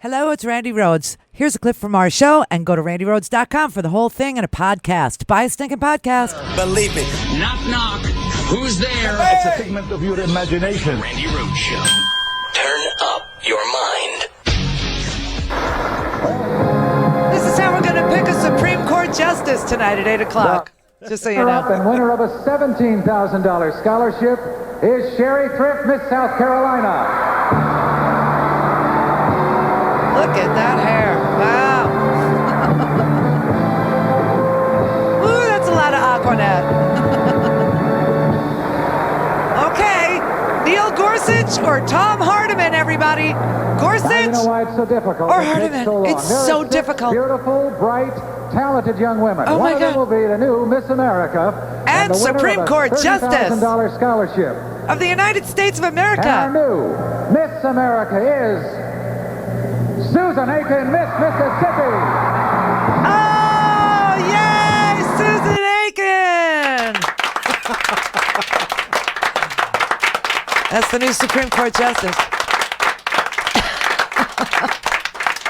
Hello, it's Randi Rhodes. Here's a clip from our show, and go to randyrhodes.com for the whole thing and a podcast. Buy a stinking podcast. Believe me. Knock, knock. Who's there? It's a figment of your imagination. Randi Rhodes Show. Turn up your mind. This is how we're going to pick a Supreme Court justice tonight at 8 o'clock. Just so you know. And winner of a $17,000 scholarship is Sherry Thrift, Miss South Carolina. Look at that hair. Wow. Ooh, that's a lot of Aquanet. Okay. Neil Gorsuch or Tom Hardiman, everybody. Gorsuch Now you know why it's so difficult. or It takes Hardiman. so long. It's There are so 6 difficult. Beautiful, bright, talented young women. Oh, One my of them God. will be the new Miss America And the winner Supreme of a Court Justice. $30,000 scholarship. Of the United States of And our America. new Miss America is Susan Aiken, Miss Mississippi. Oh, yay, Susan Aiken. That's the new Supreme Court Justice.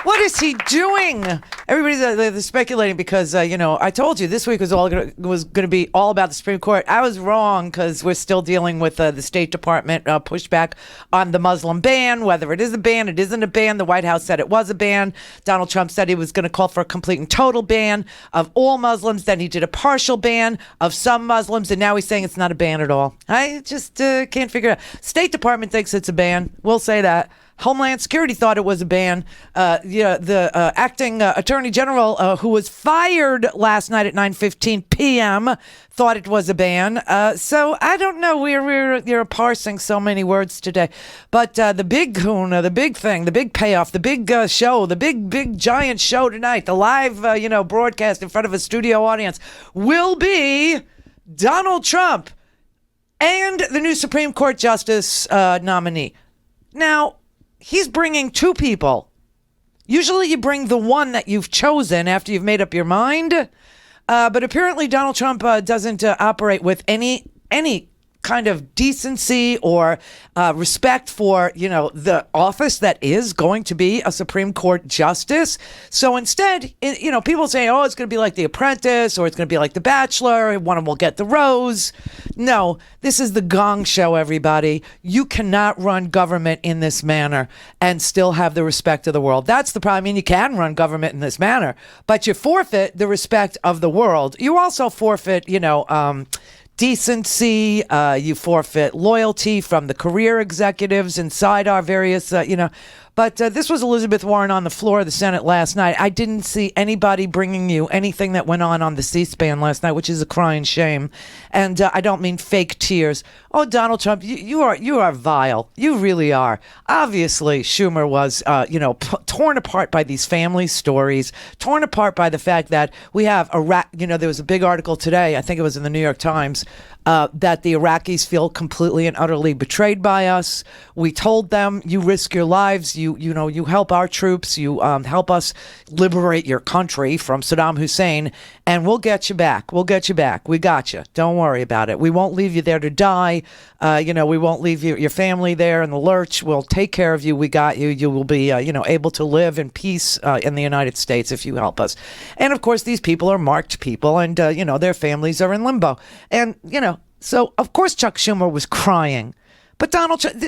What is he doing? Everybody's they're speculating because, I told you this week was going to be all about the Supreme Court. I was wrong because we're still dealing with the State Department pushback on the Muslim ban, whether it is a ban, it isn't a ban. The White House said it was a ban. Donald Trump said he was going to call for a complete and total ban of all Muslims. Then he did a partial ban of some Muslims, and now he's saying it's not a ban at all. I just can't figure it out. State Department thinks it's a ban. We'll say that. Homeland Security thought it was a ban. The acting Attorney General, who was fired last night at 9:15 p.m., thought it was a ban. So I don't know. You're parsing so many words today. But the big kahuna, the big thing, the big payoff, the big show, the big giant show tonight, the live broadcast in front of a studio audience will be Donald Trump and the new Supreme Court Justice nominee. Now, he's bringing 2 people. Usually you bring the one that you've chosen after you've made up your mind. But apparently Donald Trump doesn't operate with any kind of decency or respect for, the office that is going to be a Supreme Court justice. So instead, people say, oh, it's going to be like The Apprentice or it's going to be like The Bachelor. One of them will get the rose. No, this is the Gong Show, everybody. You cannot run government in this manner and still have the respect of the world. That's the problem. I mean, you can run government in this manner, but you forfeit the respect of the world. You also forfeit, decency, you forfeit loyalty from the career executives inside our various, But this was Elizabeth Warren on the floor of the Senate last night. I didn't see anybody bringing you anything that went on the C-SPAN last night, which is a crying shame. And I don't mean fake tears. Oh, Donald Trump, you are vile. You really are. Obviously, Schumer was, torn apart by these family stories, torn apart by the fact that we have Iraq. There was a big article today, I think it was in the New York Times, that the Iraqis feel completely and utterly betrayed by us. We told them, you risk your lives, you help our troops, you help us liberate your country from Saddam Hussein, and we'll get you back. We'll get you back. We got you. Don't worry about it. We won't leave you there to die. We won't leave your family there in the lurch. We'll take care of you. We got you. You will be, able to live in peace in the United States if you help us. And of course, these people are marked people, and their families are in limbo. And so of course Chuck Schumer was crying. But Donald Trump,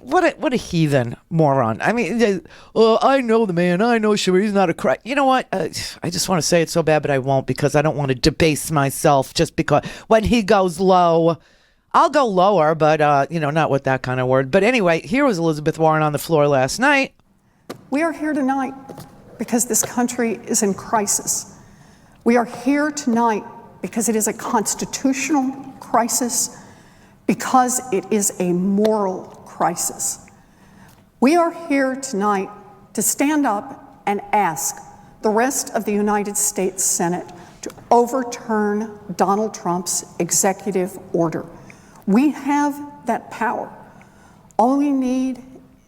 what a heathen moron. I mean, I know the man. I know Schumer. He's not a cry. You know what? I just want to say it so bad, but I won't because I don't want to debase myself just because when he goes low, I'll go lower, but, not with that kind of word. But anyway, here was Elizabeth Warren on the floor last night. We are here tonight because this country is in crisis. We are here tonight because it is a constitutional crisis, because it is a moral crisis. We are here tonight to stand up and ask the rest of the United States Senate to overturn Donald Trump's executive order. We have that power. All we need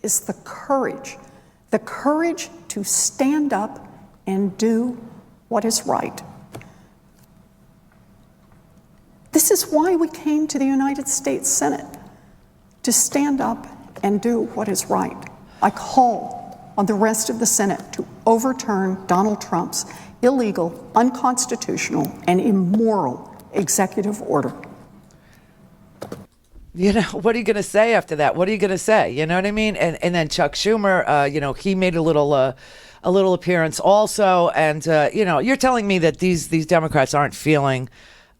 is the courage to stand up and do what is right. This is why we came to the United States Senate, to stand up and do what is right. I call on the rest of the Senate to overturn Donald Trump's illegal, unconstitutional, and immoral executive order. You know, what are you going to say after that? What are you going to say? You know what I mean? And then Chuck Schumer, you know, he made a little appearance also. And, you know, you're telling me that these Democrats aren't feeling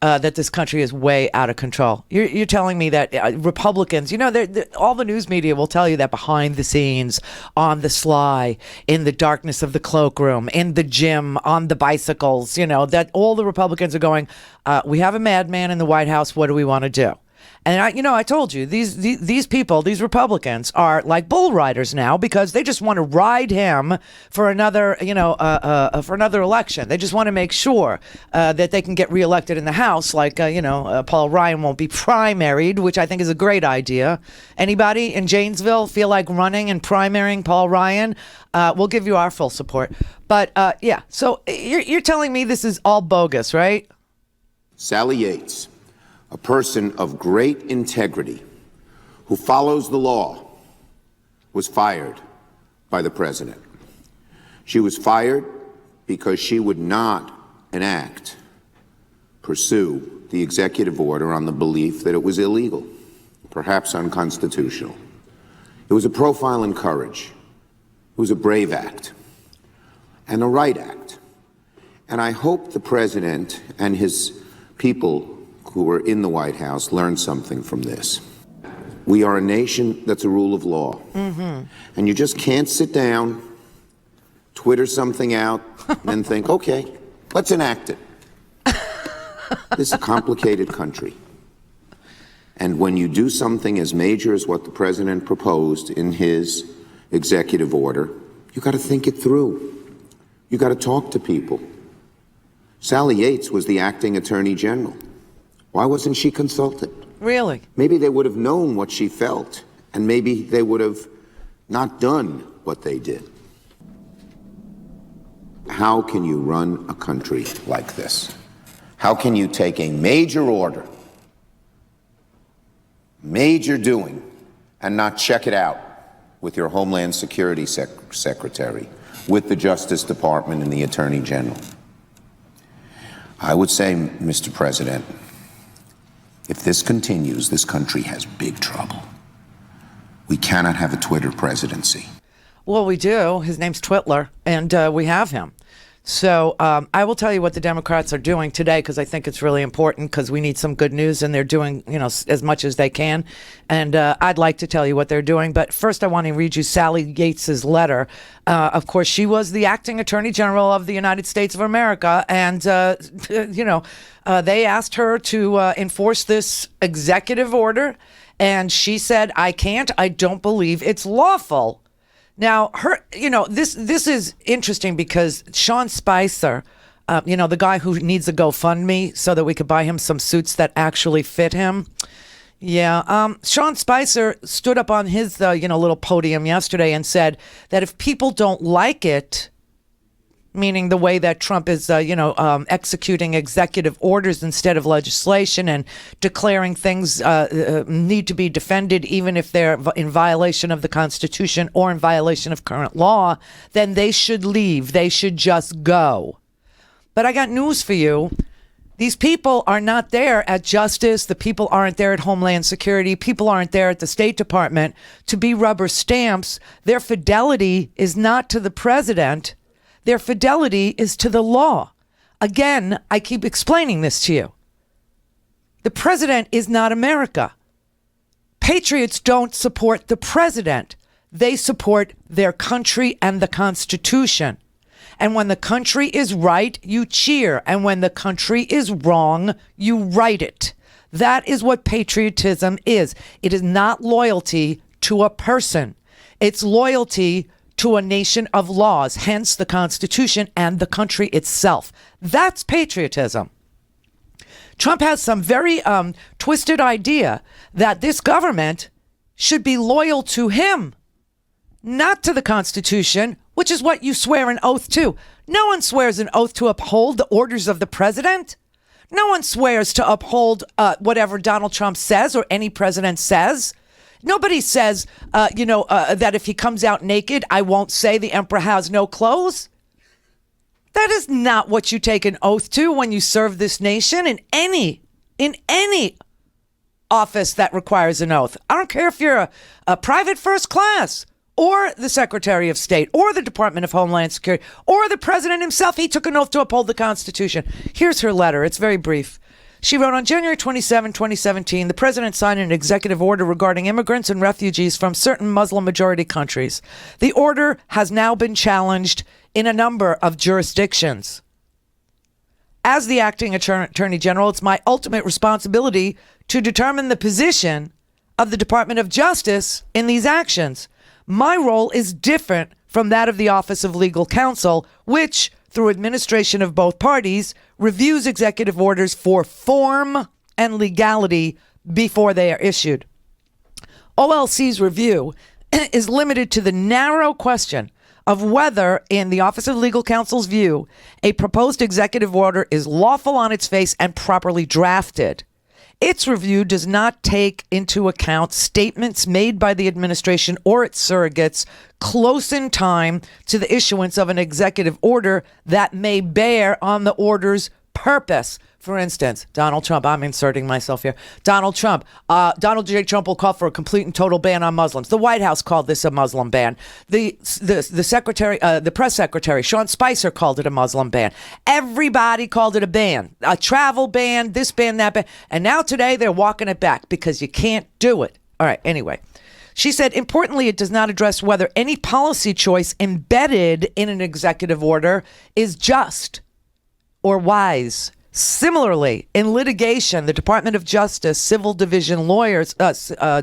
that this country is way out of control. You're telling me that Republicans, you know, all the news media will tell you that behind the scenes, on the sly, in the darkness of the cloakroom, in the gym, on the bicycles, you know, that all the Republicans are going, we have a madman in the White House. What do we want to do? And I told you, these people, these Republicans are like bull riders now because they just want to ride him for another, for another election. They just want to make sure that they can get reelected in the House. Like, Paul Ryan won't be primaried, which I think is a great idea. Anybody in Janesville feel like running and primarying Paul Ryan? We'll give you our full support. But yeah, so you're telling me this is all bogus, right? Sally Yates, a person of great integrity who follows the law, was fired by the president. She was fired because she would not pursue the executive order on the belief that it was illegal, perhaps unconstitutional. It was a profile in courage. It was a brave act and a right act. And I hope the president and his people who were in the White House learned something from this. We are a nation that's a rule of law. Mm-hmm. And you just can't sit down, Twitter something out, and then think, okay, let's enact it. This is a complicated country. And when you do something as major as what the president proposed in his executive order, you got to think it through. You got to talk to people. Sally Yates was the acting attorney general. Why wasn't she consulted? Really? Maybe they would have known what she felt, and maybe they would have not done what they did. How can you run a country like this? How can you take a major order, major doing, and not check it out with your Homeland Security Secretary, with the Justice Department and the Attorney General? I would say, Mr. President, if this continues, this country has big trouble. We cannot have a Twitter presidency. Well, we do. His name's Twitler, and we have him. So I will tell you what the Democrats are doing today, because I think it's really important, because we need some good news, and they're doing, as much as they can. And I'd like to tell you what they're doing. But first, I want to read you Sally Yates's letter. Of course, she was the acting attorney general of the United States of America. And, they asked her to enforce this executive order. And she said, I don't believe it's lawful. Now, this is interesting because Sean Spicer, the guy who needs a GoFundMe so that we could buy him some suits that actually fit him. Yeah, Sean Spicer stood up on his, little podium yesterday and said that if people don't like it, meaning the way that Trump is, executing executive orders instead of legislation and declaring things need to be defended even if they're in violation of the Constitution or in violation of current law, then they should leave. They should just go. But I got news for you. These people are not there at Justice. The people aren't there at Homeland Security. People aren't there at the State Department to be rubber stamps. Their fidelity is not to the president. Their fidelity is to the law. Again, I keep explaining this to you. The president is not America. Patriots don't support the president. They support their country and the Constitution. And when the country is right, you cheer. And when the country is wrong, you right it. That is what patriotism is. It is not loyalty to a person. It's loyalty to a nation of laws, hence the Constitution and the country itself. That's patriotism. Trump has some very twisted idea that this government should be loyal to him, not to the Constitution, which is what you swear an oath to. No one swears an oath to uphold the orders of the president. No one swears to uphold whatever Donald Trump says or any president says. Nobody says, that if he comes out naked, I won't say the emperor has no clothes. That is not what you take an oath to when you serve this nation in any office that requires an oath. I don't care if you're a private first class or the Secretary of State or the Department of Homeland Security or the president himself. He took an oath to uphold the Constitution. Here's her letter. It's very brief. She wrote, on January 27, 2017, the president signed an executive order regarding immigrants and refugees from certain Muslim-majority countries. The order has now been challenged in a number of jurisdictions. As the acting attorney general, it's my ultimate responsibility to determine the position of the Department of Justice in these actions. My role is different from that of the Office of Legal Counsel, which, through administration of both parties, reviews executive orders for form and legality before they are issued. OLC's review is limited to the narrow question of whether, in the Office of Legal Counsel's view, a proposed executive order is lawful on its face and properly drafted. Its review does not take into account statements made by the administration or its surrogates close in time to the issuance of an executive order that may bear on the order's purpose. For instance, Donald Trump, I'm inserting myself here. Donald J. Trump will call for a complete and total ban on Muslims. The White House called this a Muslim ban. The press secretary, Sean Spicer, called it a Muslim ban. Everybody called it a ban, a travel ban, this ban, that ban. And now today they're walking it back because you can't do it. All right, anyway. She said, importantly, it does not address whether any policy choice embedded in an executive order is just or wise. Similarly, in litigation, the Department of Justice civil division lawyers are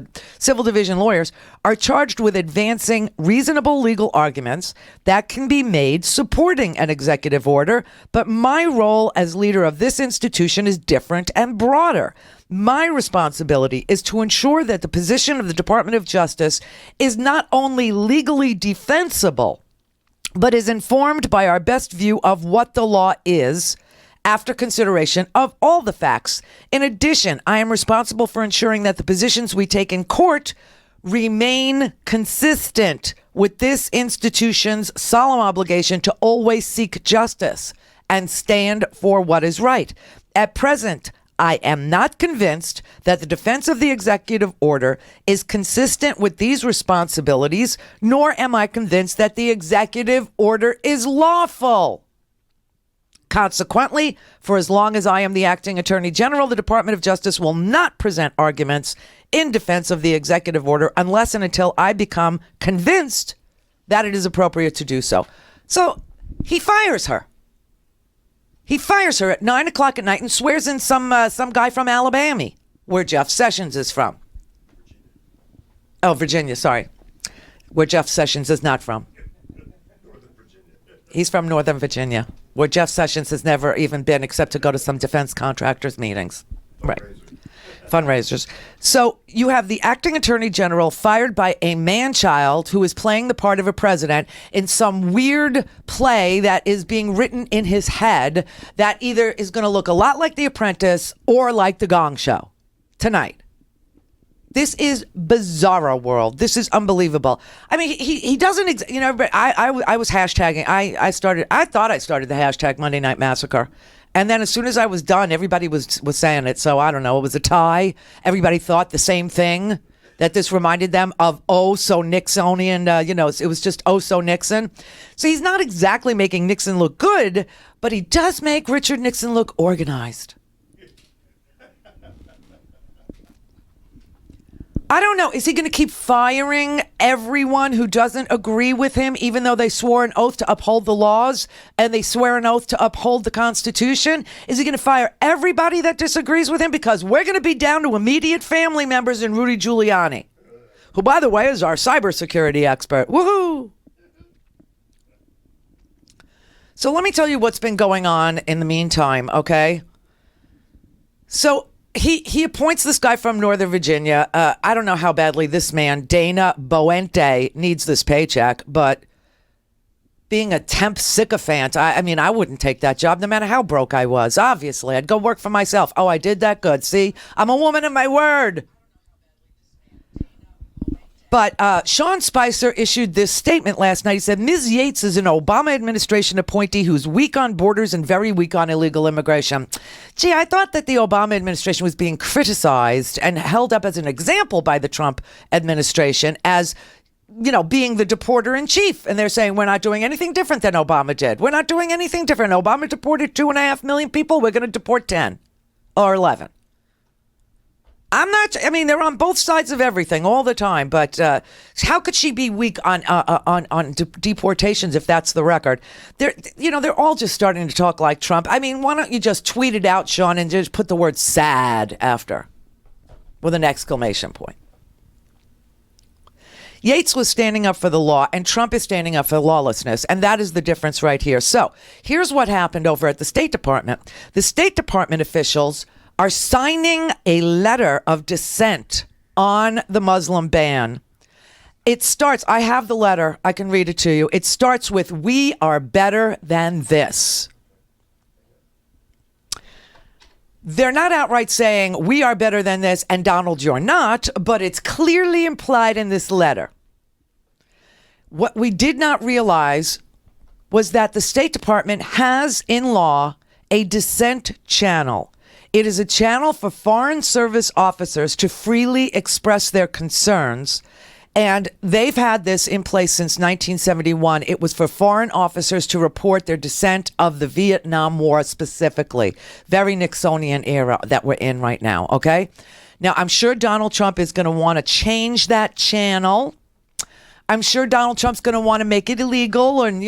charged with advancing reasonable legal arguments that can be made supporting an executive order. But my role as leader of this institution is different and broader. My responsibility is to ensure that the position of the Department of Justice is not only legally defensible, but is informed by our best view of what the law is, after consideration of all the facts. In addition, I am responsible for ensuring that the positions we take in court remain consistent with this institution's solemn obligation to always seek justice and stand for what is right. At present, I am not convinced that the defense of the executive order is consistent with these responsibilities, nor am I convinced that the executive order is lawful. Consequently, for as long as I am the acting attorney general, the Department of Justice will not present arguments in defense of the executive order unless and until I become convinced that it is appropriate to do so. So he fires her. He fires her at 9 o'clock at night and swears in some guy from Alabama, where Jeff Sessions is from. Oh, Virginia, sorry. Where Jeff Sessions is not from. He's from Northern Virginia, where Jeff Sessions has never even been except to go to some defense contractors meetings. Right. Fundraisers. So you have the acting attorney general fired by a man-child who is playing the part of a president in some weird play that is being written in his head that either is going to look a lot like The Apprentice or like The Gong Show tonight. This is bizarro world. This is unbelievable. I mean, he doesn't, I was hashtagging. I thought I started the hashtag Monday Night Massacre. And then as soon as I was done, everybody was saying it. So I don't know. It was a tie. Everybody thought the same thing, that this reminded them of oh so Nixonian, it was just oh so Nixon. So he's not exactly making Nixon look good, but he does make Richard Nixon look organized. I don't know. Is he going to keep firing everyone who doesn't agree with him, even though they swore an oath to uphold the laws and they swear an oath to uphold the Constitution? Is he going to fire everybody that disagrees with him? Because we're going to be down to immediate family members and Rudy Giuliani, who, by the way, is our cybersecurity expert. Woohoo! So let me tell you what's been going on in the meantime, okay? So He appoints this guy from Northern Virginia. I don't know how badly this man, Dana Boente, needs this paycheck, but being a temp sycophant, I mean, I wouldn't take that job no matter how broke I was. Obviously, I'd go work for myself. Oh, I did that? Good. See, I'm a woman of my word. But Sean Spicer issued this statement last night. He said, Ms. Yates is an Obama administration appointee who's weak on borders and very weak on illegal immigration. Gee, I thought that the Obama administration was being criticized and held up as an example by the Trump administration as, you know, being the deporter in chief. And they're saying, we're not doing anything different than Obama did. We're not doing anything different. Obama deported 2.5 million people. We're going to deport 10 or 11. I mean, they're on both sides of everything all the time, but how could she be weak on deportations if that's the record? They're all just starting to talk like Trump. I mean, why don't you just tweet it out, Sean, and just put the word sad after with an exclamation point. Yates was standing up for the law, and Trump is standing up for lawlessness, and that is the difference right here. So here's what happened over at the State Department. The State Department officials are signing a letter of dissent on the Muslim ban. It starts, I have the letter, I can read it to you. It starts with, "We are better than this." They're not outright saying, "We are better than this," and Donald, you're not, but it's clearly implied in this letter. What we did not realize was that the State Department has in law a dissent channel. It is a channel for Foreign Service officers to freely express their concerns, and they've had this in place since 1971. It was for foreign officers to report their dissent of the Vietnam War specifically. Very Nixonian era that we're in right now, okay? Now, I'm sure Donald Trump is going to want to change that channel. I'm sure Donald Trump's going to want to make it illegal and,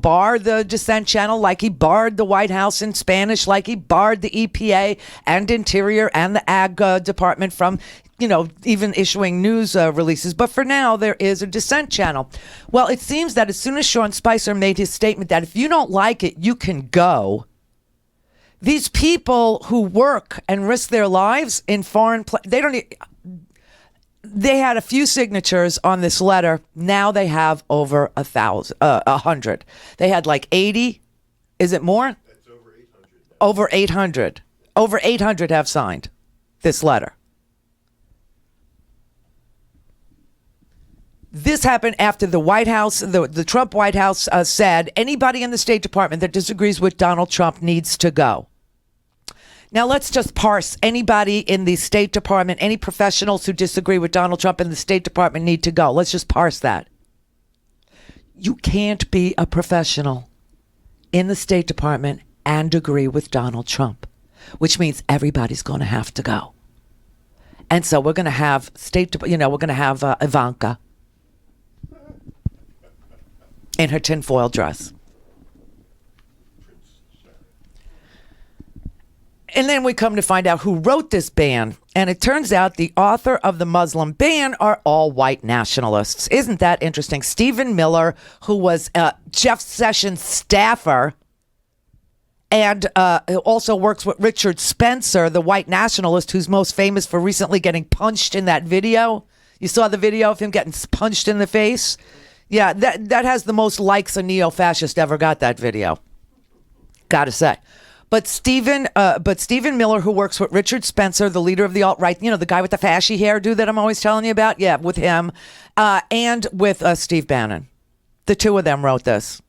bar the dissent channel like he barred the White House in Spanish, like he barred the EPA and Interior and the Ag Department from, even issuing news releases. But for now, there is a dissent channel. Well, it seems that as soon as Sean Spicer made his statement that if you don't like it, you can go, these people who work and risk their lives in foreign they had a few signatures on this letter. Now they have over 100. They had like 80. Is it more? It's over 800. Over 800. Over 800 have signed this letter. This happened after the White House, the Trump White House said anybody in the State Department that disagrees with Donald Trump needs to go. Now, let's just parse anybody in the State Department, any professionals who disagree with Donald Trump in the State Department need to go. Let's just parse that. You can't be a professional in the State Department and agree with Donald Trump, which means everybody's going to have to go. And so we're going to have we're going to have Ivanka in her tinfoil dress. And then we come to find out who wrote this ban. And it turns out the author of the Muslim ban are all white nationalists. Isn't that interesting? Stephen Miller, who was Jeff Sessions' staffer and also works with Richard Spencer, the white nationalist who's most famous for recently getting punched in that video. You saw the video of him getting punched in the face? Yeah, that has the most likes a neo-fascist ever got, that video. Gotta say. But Stephen Miller, who works with Richard Spencer, the leader of the alt-right, the guy with the fashy hairdo that I'm always telling you about, yeah, with him, and with Steve Bannon. The two of them wrote this.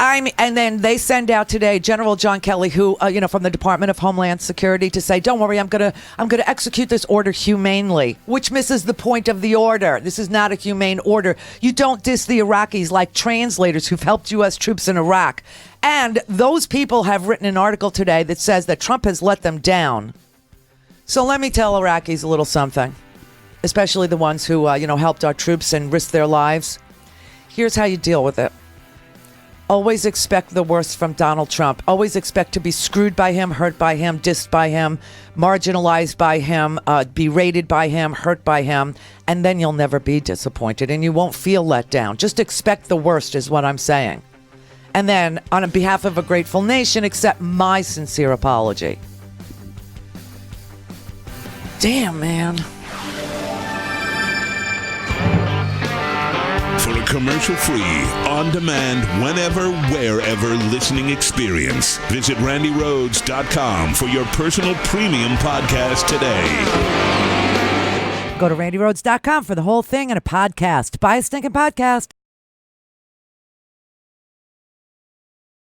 And then they send out today General John Kelly, who, from the Department of Homeland Security, to say, don't worry, I'm gonna execute this order humanely, which misses the point of the order. This is not a humane order. You don't diss the Iraqis like translators who've helped U.S. troops in Iraq. And those people have written an article today that says that Trump has let them down. So let me tell Iraqis a little something, especially the ones who, helped our troops and risked their lives. Here's how you deal with it. Always expect the worst from Donald Trump. Always expect to be screwed by him, hurt by him, dissed by him, marginalized by him, berated by him, hurt by him, and then you'll never be disappointed and you won't feel let down. Just expect the worst is what I'm saying. And then, on behalf of a grateful nation, accept my sincere apology. Damn, man. For a commercial-free, on-demand, whenever, wherever listening experience. Visit randyrhodes.com for your personal premium podcast today. Go to randyrhodes.com for the whole thing and a podcast. Buy a stinking podcast.